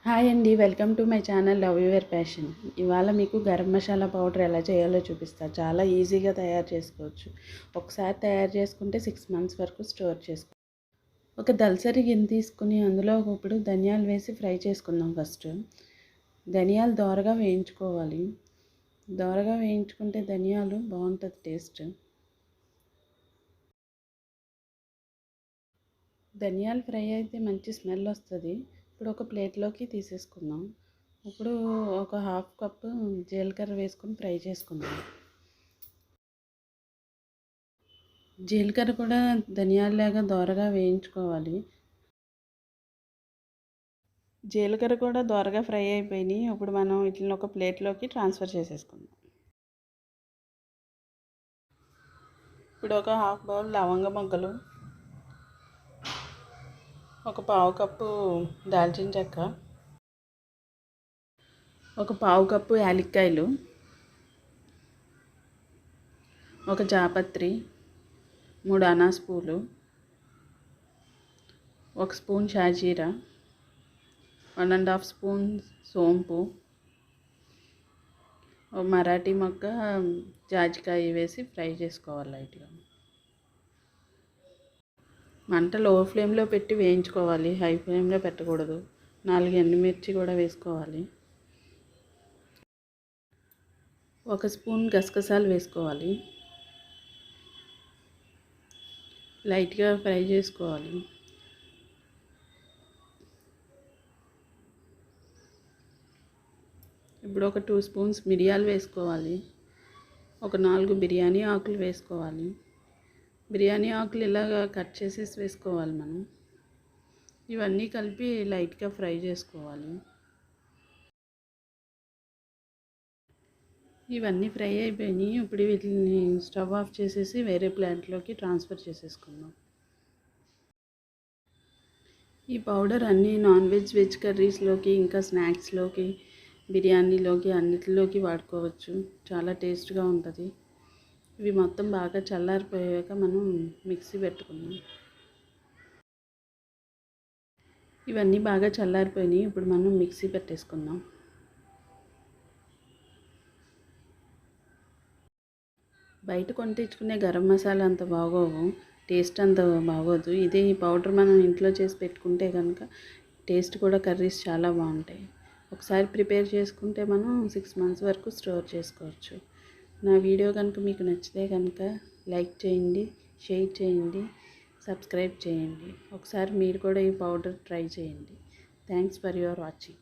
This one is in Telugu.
హాయ్ అండి, welcome to my channel love your passion. ఇవాళ మీకు గరం మసాలా పౌడర్ ఎలా చేయాలో చూపిస్తా. చాలా ఈజీగా తయారు చేసుకోవచ్చు. ఒకసారి తయారు చేసుకుంటే 6 మంత్స్ వరకు స్టోర్ చేసుకో. ఒక దల్సరి గిన్నె తీసుకుని అందులో ఇప్పుడు ధనియాలు వేసి ఫ్రై చేసుకుందాం. ఫస్ట్ ధనియాలు దోరగా వేయించుకోవాలి. దోరగా వేయించుకుంటే ధనియాలు బాగుంటుంది టేస్ట్. ధనియాలు ఫ్రై అయితే మంచి స్మెల్ వస్తుంది. ఇప్పుడు ఒక ప్లేట్లోకి తీసేసుకుందాం. ఇప్పుడు ఒక హాఫ్ కప్పు జీలకర్ర వేసుకొని ఫ్రై చేసుకుందాం. జీలకర్ర కూడా ధనియాలలాగా దోరగా వేయించుకోవాలి. జీలకర్ర కూడా దోరగా ఫ్రై అయిపోయినాయి. ఇప్పుడు మనం వీటిని ఒక ప్లేట్లోకి ట్రాన్స్ఫర్ చేసేసుకుందాం. ఇప్పుడు ఒక హాఫ్ బౌల్ లవంగ మొగ్గలు, ఒక పావు కప్పు దాల్చిన చెక్క, ఒక పావు కప్పు యాలక్కాయలు, ఒక జాపత్రి, 3 అనాస పూలు, ఒక స్పూన్ షాజీరా, 1½ స్పూన్ సోంపు, ఒక మరాఠీ మొగ్గ జాజికాయ వేసి ఫ్రై చేసుకోవాలి లైట్గా. మంట లో ఫ్లేమ్లో పెట్టి వేయించుకోవాలి, హై ఫ్లేమ్లో పెట్టకూడదు. 4 ఎండుమిర్చి కూడా వేసుకోవాలి. ఒక స్పూన్ గసగసాలు వేసుకోవాలి. లైట్గా ఫ్రై చేసుకోవాలి. ఇప్పుడు ఒక 2 స్పూన్స్ మిరియాలు వేసుకోవాలి. ఒక 4 బిర్యానీ ఆకులు వేసుకోవాలి. బిర్యానీ ఆకులు ఇలాగా కట్ చేసేసి వేసుకోవాలి మనం. ఇవన్నీ కలిపి లైట్గా ఫ్రై చేసుకోవాలి. ఇవన్నీ ఫ్రై అయిపోయినాయి. ఇప్పుడు వీటిని స్టవ్ ఆఫ్ చేసేసి వేరే ప్లాంట్లోకి ట్రాన్స్ఫర్ చేసేసుకుందాం. ఈ పౌడర్ అన్నీ నాన్ వెజ్, వెజ్ కర్రీస్లోకి, ఇంకా స్నాక్స్లోకి, బిర్యానీలోకి అన్నిటిలోకి వాడుకోవచ్చు. చాలా టేస్ట్గా ఉంటుంది. ఇవి మొత్తం బాగా చల్లారిపోయాక మనం మిక్సీ పెట్టుకుందాం. ఇవన్నీ బాగా చల్లారిపోయినాయి. ఇప్పుడు మనం మిక్సీ పెట్టేసుకుందాం. బయట కొని తెచ్చుకునే గరం మసాలా అంత బాగోవు, టేస్ట్ అంత బాగోదు. ఇదే ఈ పౌడర్ మనం ఇంట్లో చేసి పెట్టుకుంటే కనుక టేస్ట్ కూడా కర్రీస్ చాలా బాగుంటాయి. ఒకసారి ప్రిపేర్ చేసుకుంటే మనం 6 మంత్స్ వరకు స్టోర్ చేసుకోవచ్చు. నా వీడియో కనుక మీకు నచ్చితే కనుక లైక్ చేయండి, షేర్ చేయండి, సబ్స్క్రైబ్ చేయండి. ఒకసారి మీరు కూడా ఈ పౌడర్ ట్రై చేయండి. Thanks for your watching.